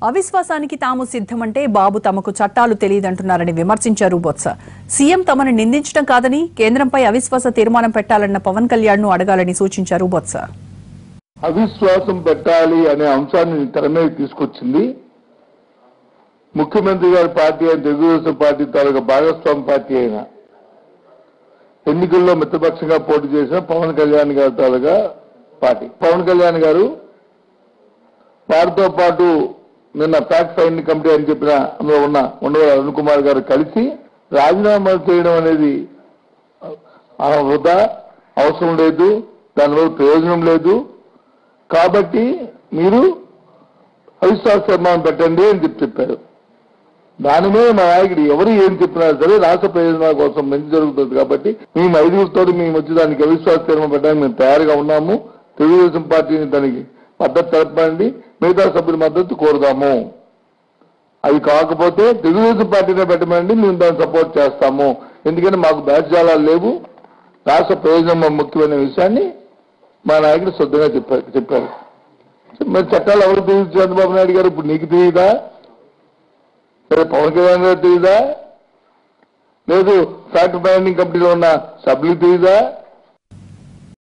అవిశ్వాసానికి తాము సిద్ధమంటే బాబు తమకు చట్టాలు తెలియదంటున్నారని విమర్శించారు బొత్స. సీఎం తమను నిందించడం కాదని కేంద్రంపై అవిశ్వాస తీర్మానం పెట్టాలన్న పవన్ కళ్యాణ్ ను అడగాలని సూచించారు బొత్స. అవిశ్వాసం పెట్టాలి అనే అంశాన్ని తెర మీద తీసుకొచ్చింది ముఖ్యమంత్రి గారి పార్టీ అయిన తెలుగుదేశం పార్టీ తాలూకా భాగస్వామి పార్టీ అయిన ఎన్నికల్లో మిత్రపక్షంగా పోటీ చేసిన పవన్ కళ్యాణ్ గారి తాలూకా పార్టీ. పవన్ కళ్యాణ్ గారు వారితో పాటు నిన్న ఫ్యాక్ట్ ఫైండింగ్ కమిటీ అని చెప్పిన అందులో ఉన్న ఉండవల్లి అరుణ్ కుమార్ గారు కలిసి రాజీనామా చేయడం అనేది వృధా, అవసరం లేదు, దానివల్ల ప్రయోజనం లేదు, కాబట్టి మీరు అవిశ్వాస తీర్మానం పెట్టండి అని చెప్పారు. దాని మీద మా నాయకుడు ఎవరు ఏం చెప్పినా సరే రాష్ట్ర ప్రయోజనాల కోసం మంచి జరుగుతుంది కాబట్టి మేము 5గురితో మేము వచ్చి దానికి అవిశ్వాస తీర్మానం పెట్టడానికి మేము తయారుగా ఉన్నాము. తెలుగుదేశం పార్టీని దానికి మద్దతు తెలపండి, మిగతా సభ్యుల మద్దతు కోరుదాము. అవి కాకపోతే తెలుగుదేశం పార్టీనే పెట్టమండి, మేము దాన్ని సపోర్ట్ చేస్తాము. ఎందుకంటే మాకు బ్యాడ్జాలాలు లేవు, రాష్ట్ర ప్రయోజనం ముఖ్యమైన విషయాన్ని మా నాయకుడు శ్రద్ధగా చెప్పారు. మరి చట్టాలు ఎవరు తెలియదు చంద్రబాబు నాయుడు గారు? ఇప్పుడు నీకు తెలియదా? సరే పవన్ కళ్యాణ్ గారు తెలియదా? లేదు ఫ్యాక్ట్ ఫైండింగ్ కమిటీలో ఉన్న సభ్యులకు తెలియదా?